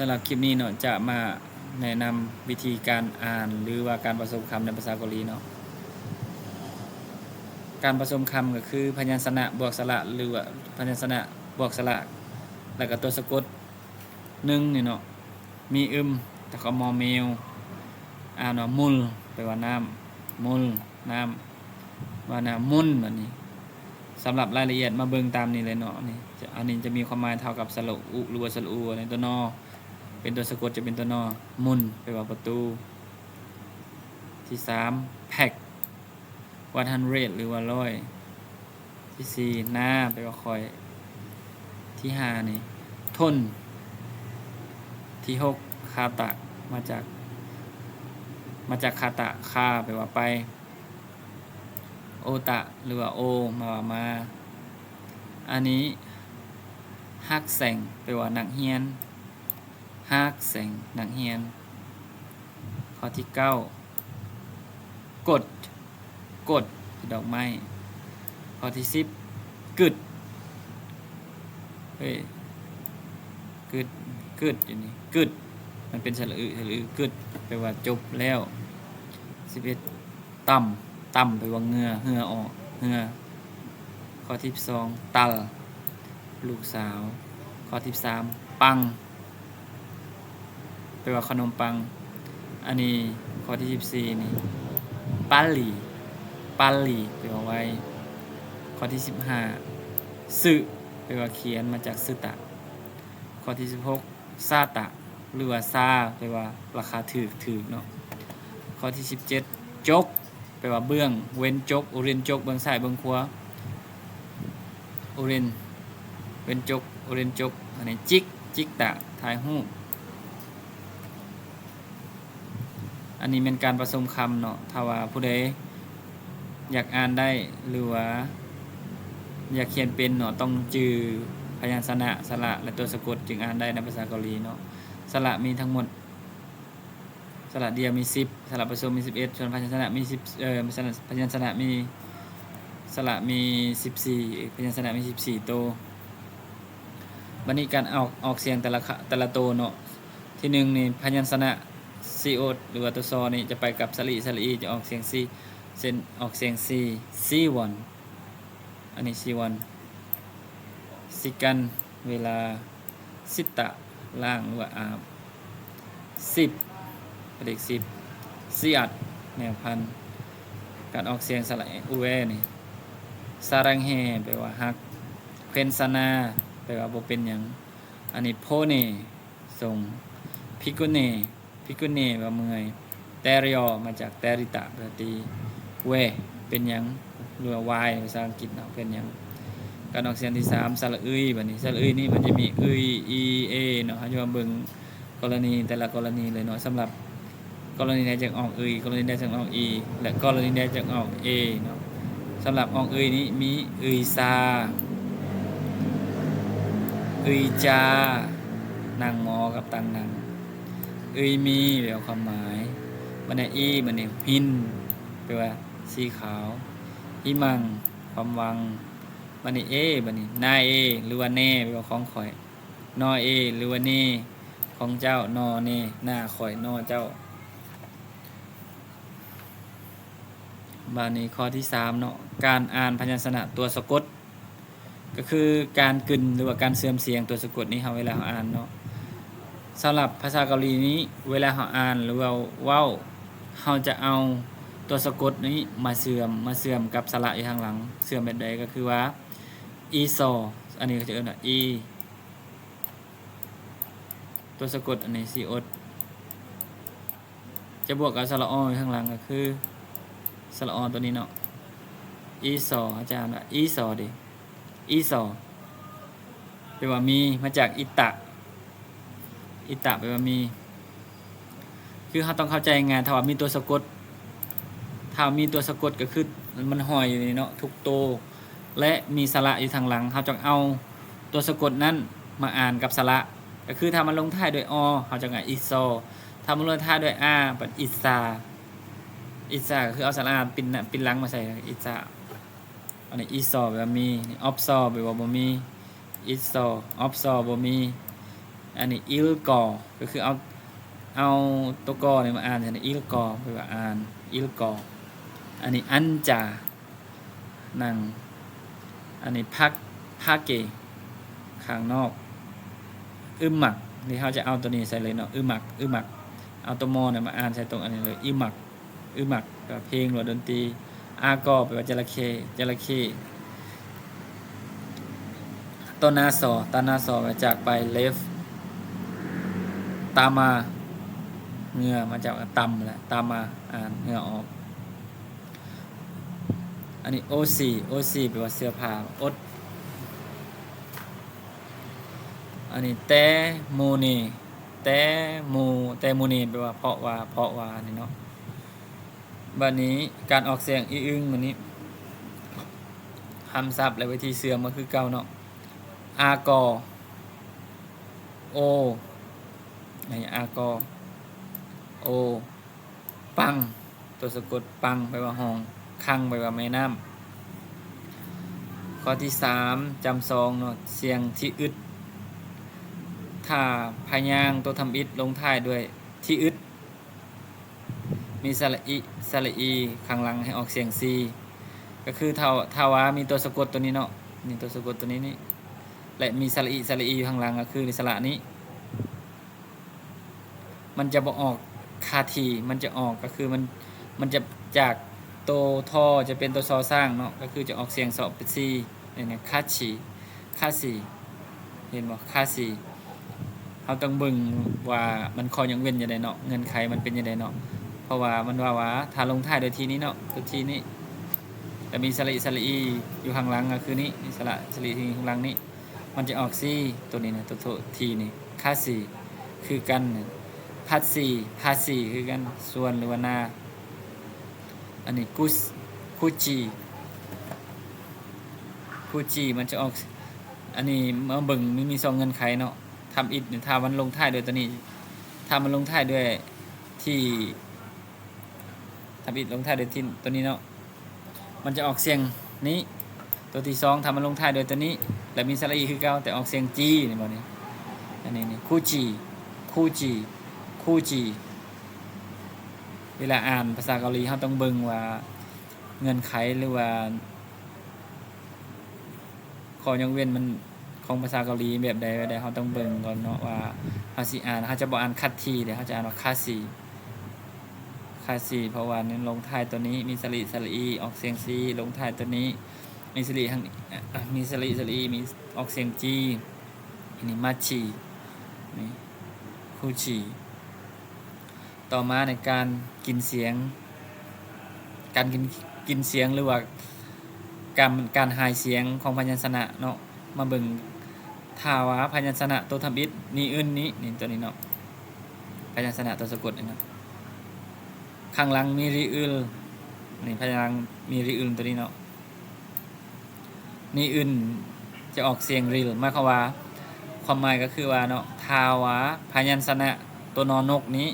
สำหรับคลิปนี้เนาะจะมาแนะนำวิธีการอ่านหรือว่าการผสมคำในภาษาเกาหลีเนาะการผสมคำก็คือพยัญชนะบวกสระหรือว่าพยัญชนะบวกสระแล้วก็ตัวสะกดหนึ่งนี่เนาะมีแต่ก็มอเมลอ่านว่ามุลแปลว่าน้ำมุลน้ำว่าน้ำมุนแบบนี้สำหรับรายละเอียดมาเบิ่งตามนี้เลยเนาะนี่อันนี้จะมีความหมายเท่ากับสระอุหรือว่าสระอูในตัวนอเป็นตัวสะกดจะเป็นตัวนอมุนแปลว่าประตูที่3แพ็ก100หรือว่าร้อยที่4หน้าแปลว่าคอยที่5นี่ทนที่6คาตะมาจากคาตะคาแปลว่าไปโอตะหรือว่าโอมาอันนี้ฮักแสงแปลว่าหนักเฮียนฮักแสงหนักเฮียนข้อที่9กดดอกไม้ข้อที่10กึดกึดอยู่นี่กึดมันเป็นสระอึกึดแปลว่าจบแล้ว11ต่ำแปลว่าเหงื่อออกเหงื่อข้อที่12ตัลลูกสาวข้อที่3ปังแปลว่าขนมปังอันนี้ข้อที่14นี่ปัลลีแปลว่าไว้ข้อที่15สึแปลว่าเขียนมาจากสึตะข้อที่16ซาตะหรือว่าซาแปลว่าราคาถูกเนาะข้อที่17จกแปลว่าเบื้องเว้นจกอุรินจกเบื้องซ้ายเบื้องขวาอุรินเว้นจกอุรินจกอันนี้จิกตะถ่ายรูปอันนี้เป็นการผสมคำเนาะถ้าว่าผู้ใดอยากอ่านได้หรือว่าอยากเขียนเป็นเนาะต้องจื่อพยัญชนะสระและตัวสะกดจึงอ่านได้ในภาษาเกาหลีเนาะสระมีทั้งหมดสระเดียวมี10สระผสมมี11ส่วนพยัญชนะมี10พยัญชนะมีสระมี14พยัญชนะมี14ตัวบัดนี้การออกเสียงแต่ละตัวเนาะที่1นี่พยัญชนะซีโอหรือว่าตัวซอนี่จะไปกับสระอีจะออกเสียงซีเส้นออกเสียงซีวันอันนี้ซีวันสิกันเวลาสิตะล่างหรือว่าอาบ10เลข10ซีอัดแนวพันการออกเสียงสระอูเอนี่ซารังเฮแปลว่าฮักเพนซานาแปลว่าบ่เป็นหยังอันนี้โพเนส่งพิกุเนว่าเมื่อยเตริอมาจากเตริตะแปลตีเวเป็นหยังหรือว่าวายภาษาอังกฤษเนาะเป็นหยังการออกเสียงที่3สระอึยบัดนี้สระอึยนี่มันจะมีอึยอีเอเนาะเฮาจะมาเบิ่งกรณีแต่ละกรณีเลยเนาะสำหรับกรณีใดจะออกอึยกรณีใดจะออกอีและกรณีใดจะออกเอเนาะสำหรับออกอึยนี้มีอึยซาอึยจานางมอกับตังนางอึยมีแปลว่าความหมายบัดนี้อีบัดนี้หินแปลว่าสีขาวหิมังความวังบัดนี้บัดนี้นาหรือว่าเนแปลว่าของข่อยนอหรือว่าเนของเจ้านอเนหน้าข่อยนอเจ้าบัดนี้ข้อที่3เนาะการอ่านพยัญชนะตัวสะกดก็คือการกึ่นหรือว่าการเสื่อมเสียงตัวสะกดนี้เฮาเวลาเฮาอ่านเนาะสำหรับภาษาเกาหลีนี้เวลาเฮาอ่านหรือว่าเว้าเฮาจะเอาตัวสะกดนี้มาเสื่อมกับสระอยู่ข้างหลังเสื่อมแบบใดก็คือว่าอีซออันนี้เขาจะเอิ้นว่าอีตัวสะกดอันนี้ซีอดจะบวกกับสระออยู่ข้างหลังก็คือสระอตัวนี้เนาะอีซออาจารย์ว่าอีซอดิอีซอแปลว่ามีมาจากอิตะแปลว่ามีคือเราต้องเข้าใจงานถ้าว่ามีตัวสะกดก็คือมันห้อยอยู่นี่เนาะทุกตัวและมีสระอยู่ทางหลังเราจะเอาตัวสะกดนั้นมาอ่านกับสระก็คือถ้ามันลงท้ายด้วยอเราจะอ่านอิซอถ้ามันลงท้ายด้วยอาเป็นอิซาก็คือเอาสระปินหลังมาใส่อิซาอันนี้อิซอแปลว่ามีออฟซอแปลว่าบ่มีอิซอออฟซอบ่มี อันนี้อิลกอก็คือเอาตัวกอเนี่ยมาอ่านอันนี้อิลกอแปลว่าอ่านอิลกออันนี้อันจานั่งอันนี้พาเกข้างนอกหมักนี่เขาจะเอาตัวนี้ใส่เลยเนาะหมักเอาตัวมอเนี่ยมาอ่านใส่ตรงอันนี้เลยหมักแบบเพลงหรือดนตรีอากอแปลว่าจระเข้ต้นนาซอมาจากไปเลฟตามมาเหงื่อมาจากตำแหละตามมาอ่านเหงื่อออกอันนี้โอซีแปลว่าเสื้อผ้าอดอันนี้แตโมเนแตโมเนแปลว่าเพราะว่านี่เนาะบัดนี้การออกเสียงอีอึ้งวันนี้คำศัพท์และวิธีเสื่อมก็คือเก่าเนาะอากอโอในอากอโอปังตัวสะกดปังแปลว่าห้องคังแปลว่าแม่น้ำข้อที่3จำ2เนาะเสียงที่อึดถ้าพยางค์ตัวทำอิดลงท้ายด้วยที่อึดมีสระอีข้างหลังให้ออกเสียงซีก็คือถ้าว่ามีตัวสะกดตัวนี้เนาะนี่ตัวสะกดตัวนี้และมีสระอีข้างหลังก็คือสระนี้มันจะบ่ออกคาทีมันจะออกก็คือมันจะจากตัวทอจะเป็นตัวซอสร้างเนาะก็คือจะออกเสียงสอบเป็นซีเนี่ยคาซีเห็นบ่คาซีเราต้องเบิ่งว่ามันคอยังเว้นยังไงเนาะเงื่อนไขมันเป็นยังไงเนาะเพราะว่ามันว่าถ้าลงท้ายด้วยทีนี้เนาะตัวทีนี้แต่มีสระอีอยู่ข้างหลังก็คือนี้มีสระอีข้างหลังนี้มันจะออกซีตัวนี้นะตัวทีนี่คาซีคือกันพาซีคือกันส่วนหรือว่านาอันนี้คูจีมันจะออกอันนี้มาเบิ่งมี2เงื่อนไขเนาะทำอิดถ้ามันลงท้ายด้วยตัวนี้ถ้ามันลงท้ายด้วยที่ทำอิดลงท้ายด้วยที่ตัวนี้เนาะมันจะออกเสียงนี้ตัวที่2ถ้ามันลงท้ายด้วยตัวนี้และมีสระอีคือเก่าแต่ออกเสียงจีนี่บ่นี่อันนี้นี่คูจีเวลาอ่านภาษาเกาหลีเราต้องเบิ่งว่าเงื่อนไขหรือว่าข้อยกเว้นมันของภาษาเกาหลีแบบใดเราต้องเบิ่งก่อนเนาะว่าเฮาสิอ่านเฮาจะบ่อ่านคัดทีเดี๋ยวเฮาจะอ่านว่าคาซีเพราะว่านี่ลงท้ายตัวนี้มีสระอีออกเสียงซีลงท้ายตัวนี้มีสระอีมีสระอีมีออกเสียงจีอันนี้มาชีนี่คูจีต่อมาในการกินเสียงการกินเสียงหรือว่าการหายเสียงของพยัญชนะเนาะมาเบิ่งถ้าว่าพยัญชนะตัวทำอิฐนี่นี่ตัวนี้เนาะพยัญชนะตัวสะกดนี่เนาะข้างหลังมีริอึลนี่พยัญชนะมีริอึลตัวนี้เนาะนี่อึนจะออกเสียงริลหมายความว่าความหมายก็คือว่าเนาะถ้าว่าพยัญชนะตัวนอนกนี้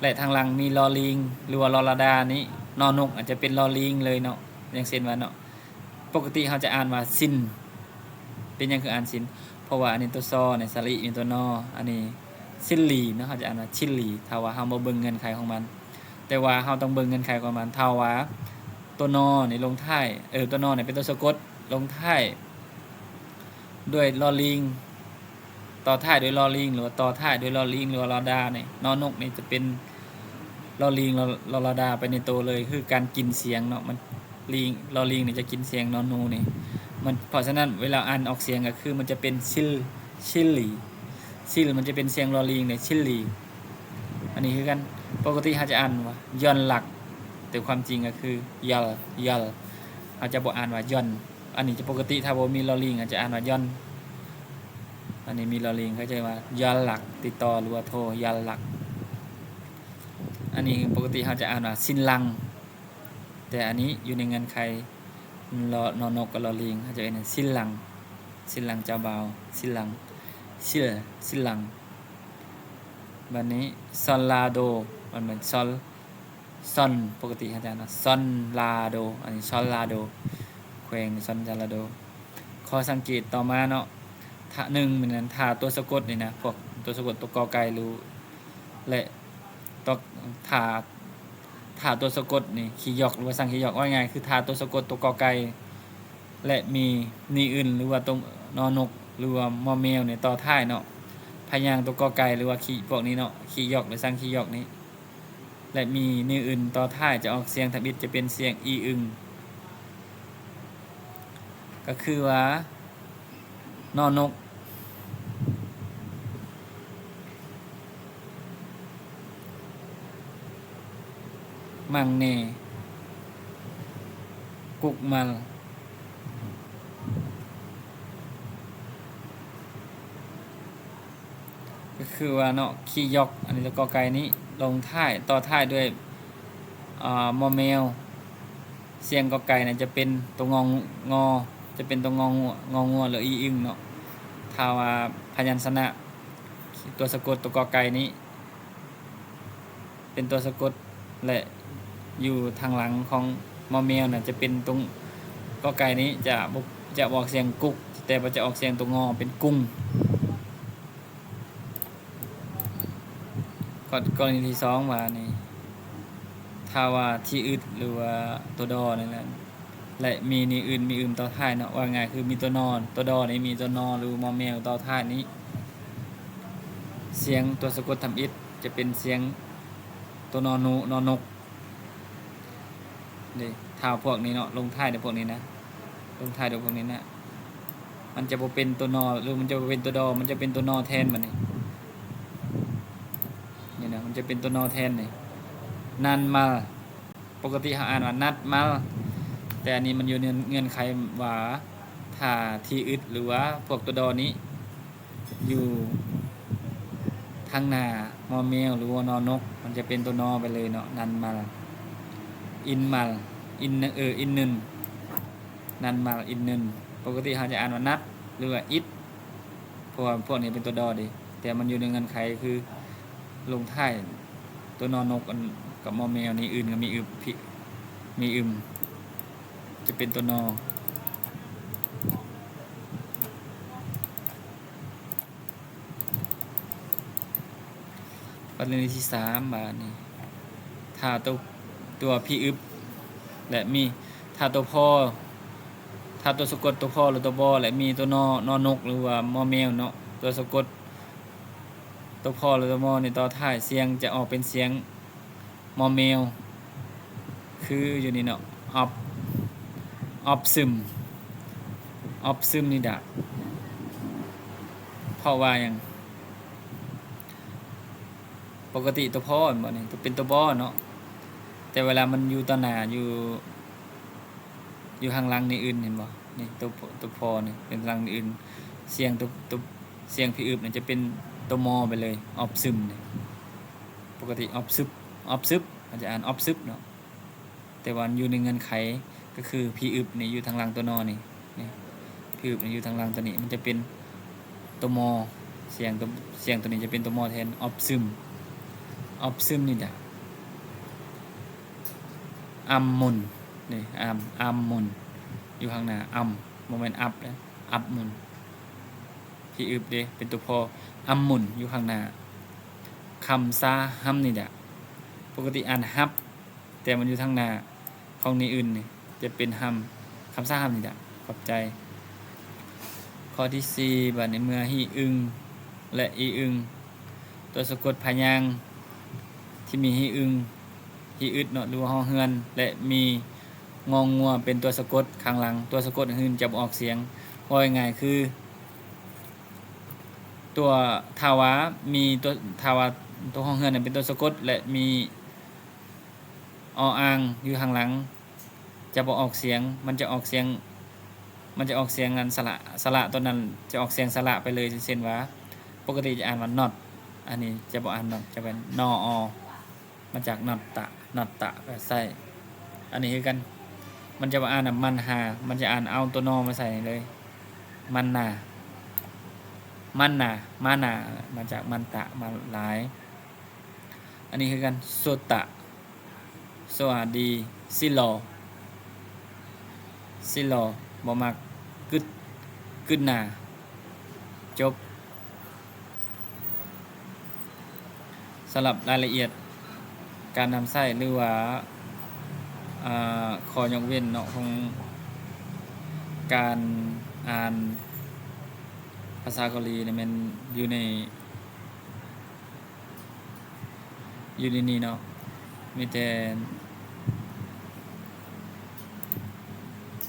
และทางหลังมีลอลิงหรือว่าลอลาดานี้นอนกอาจจะเป็นลอลิงเลยเนาะอย่างเช่นว่าเนาะปกติเขาจะอ่านว่าซินเป็นยังคืออ่านซินเพราะว่าอันนี้ตัวซอเนี่ยสระอีเป็นตัวนออันนี้ซิลลีเนาะเขาจะอ่านว่าชิลลีถ้าว่าเฮาบ่เบิ่งเงื่อนไขของมันแต่ว่าเฮาต้องเบิ่งเงื่อนไขของมันถ้าว่าตัวนอนี่ลงท้ายตัวนอเนี่ยเป็นตัวสะกดลงท้ายด้วยลอลิงต่อท้ายด้วยลอลิงหรือต่อท้ายด้วยลอลิงหรือลอดาเนี่ยนอนกนี่จะเป็นลอลิงลอดาไปในตัวเลยคือการกินเสียงเนาะมันลอลิงนี่จะกินเสียงนอนนูนี่มันเพราะฉะนั้นเวลาอ่านออกเสียงก็คือมันจะเป็นชิลลีมันจะเป็นเสียงลอลิงเนี่ยชิลลีอันนี้คือกันปกติเขาจะอ่านว่ายอนหลักแต่ความจริงก็คือยลอาจจะบ่อ่านว่ายอนอันนี้จะปกติถ้าบ่มีลอลิงอาจจะอ่านว่ายอนอันนี้มีลอลิงเข้าใจว่ายอหลักติดต่อหรือว่าโทรยอหลักอันนี้ปกติเขาจะอ่านว่าซินลังแต่อันนี้อยู่ในเงื่อนไขนอนกกับลอลิงเขาจะอ่านซินลังเจ้าบ่าวซินลังบัดนี้ซอนลาโดมันเหมือนซอนปกติเขาจะอ่านว่าซอนลาโดอันนี้ซอนลาโดแขวงซอนลาโดข้อสังเกตต่อมาเนาะ ถ้าหนึ่งเหมือนกันถ้าตัวสะกดนี่นะพวกตัวสะกดตัวกอไก่รู้และตัวถ้าตัวสะกดนี่ขียอกหรือว่าสังขียอกว่าไงคือถ้าตัวสะกดตัวกอไก่และมีนี่อื่นหรือว่าตัวนอนกหรือว่ามอแมวเนี่ยต่อท้ายเนาะพยางค์ตัวกอไก่หรือว่าขีพวกนี้เนาะขียอกหรือสังขียอกนี้และมีนี่อื่นต่อท้ายจะออกเสียงทำอิฐจะเป็นเสียงอีอึงก็คือว่านอนกมังเนกุกมัลก็คือว่าเนาะขี้ยอกอันนี้แล้วก็ไก่นี้ลงท้ายต่อท้ายด้วยมอแมวเสียงก็ไก่เนี่ยจะเป็นตัวงอจะเป็นตัวงอหรืออีอึงเนาะถ้าว่าพยัญชนะตัวสะกดตัวกอไก่นี้เป็นตัวสะกดและอยู่ทางหลังของมอแมวน่ะจะเป็นตรงกอไก่นี้จะออกเสียงกุกแต่ว่าจะออกเสียงตัวงอเป็นกุ้งกรณีที่สองว่านี่ถ้าว่าที่อึดหรือว่าตัวดอนั่นแหละและมีนี่อื่นมีต่อท้ายเนาะว่าไงคือมีตัวนอนตัวดอนี่มีตัวนอหรือมอแมวต่อท้ายนี้เสียงตัวสะกดทำอิฐจะเป็นเสียงตัวนอนกนี่ถ้าพวกนี้เนาะลงท้ายเดี๋ยวพวกนี้นะลงท้ายเดี๋ยวพวกนี้นะมันจะบ่เป็นตัวนอหรือมันจะเป็นตัวดอมันจะเป็นตัวนอแทนมันนี่นะมันจะเป็นตัวนอแทนนี่นันมาปกติเขาอ่านว่านัดมาแต่อันนี้มันอยู่ในเงื่อนไขว่าถ้าที่อึดหรือว่าพวกตัวดอนี้อยู่ทางหน้ามอแมวหรือว่านอนกมันจะเป็นตัวนอไปเลยเนาะนันมาอินมาอินอินนึนนันมาอินนึนปกติเขาจะอ่านว่านัดหรือว่าอิดเพราะว่าพวกนี้เป็นตัวดอดิแต่มันอยู่ในเงื่อนไขคือลงท้ายตัวนอนกกับมอแมวนี่อื่นก็มีอึมจะเป็นตัวนอประเด็นที่3บาทนี่ถ้าตัวพี่อึบและมีถ้าตัวพ่อถ้าตัวสะกดตัวพ่อหรือตัวบอและมีตัวนอนกหรือว่ามอแมวเนาะตัวสะกดตัวพ่อหรือตัวมอในต่อท้ายเสียงจะออกเป็นเสียงมอแมวคืออยู่นี่เนาะออบซึมนี่ดะเพราะว่าอย่างปกติตัวพ่อบ่นี่ตัวเป็นตัวบอเนาะแต่เวลามันอยู่ต่อหน้าอยู่ข้างหลังนี่อื่นเห็นบ่นี่ตัวพ่อนี่เป็นหลังนี่อื่นเสียงตัวเสียงพี่อึบเนี่ยจะเป็นตัวมอไปเลยออบซึมนี่ปกติออบซึบอาจจะอ่านออบซึบเนาะแต่ว่าอยู่ในเงื่อนไขก็คือพี่อึบนี่อยู่ทางหลังตัวนอนี่พี่อึบนี่อยู่ทางหลังตัวนี้มันจะเป็นตัวมอเสียงตัวนี้จะเป็นตัวมอแทนออบซึมนี่จ้ะอัมมุนนี่อัมมุนอยู่ข้างหน้าโมเมนต์อัพนะอัพมุนพี่อึบเด้เป็นตัวพออัมมุนอยู่ข้างหน้าคำซาฮัมนี่จ้ะปกติอ่านฮับแต่มันอยู่ทางหน้าของนี้อื่นนี่จะเป็นฮัมคำซาฮัมนี่จ้ะขอบใจข้อที่4บัดในเมื่อฮีอึงและอีอึงตัวสะกดพยางค์ที่มีฮีอึงฮีอึดเนาะหรือว่าฮอเฮือนและมีงองัวเป็นตัวสะกดข้างหลังตัวสะกดอื่นจะออกเสียงว่าง่ายคือตัวทาวามีตัวทาวาตัวฮอเฮือนเป็นตัวสะกดและมีอ่างอยู่ข้างหลังจะออกเสียงมันจะออกเสียงงานสระตัวนั้นจะออกเสียงสระไปเลยเช่นว่าปกติจะอ่านว่า not อันนี้จะบ่อ่าน not จะเป็นนอมาจาก not ตะไปใส่อันนี้คือกันมันจะบ่อ่านมันหามันจะอ่านเอาตัวนอมาใส่เลยมันนามานามาจากมันตะมาหลายอันนี้คือกันโซตะสวัสดีซิโลบ่มักกึดนา จบสำหรับรายละเอียดการนำใช้หรือว่าข้อยกเว้นเนาะของการอ่านภาษาเกาหลีเนี่ยมันอยู่ในนี้เนาะมีแต่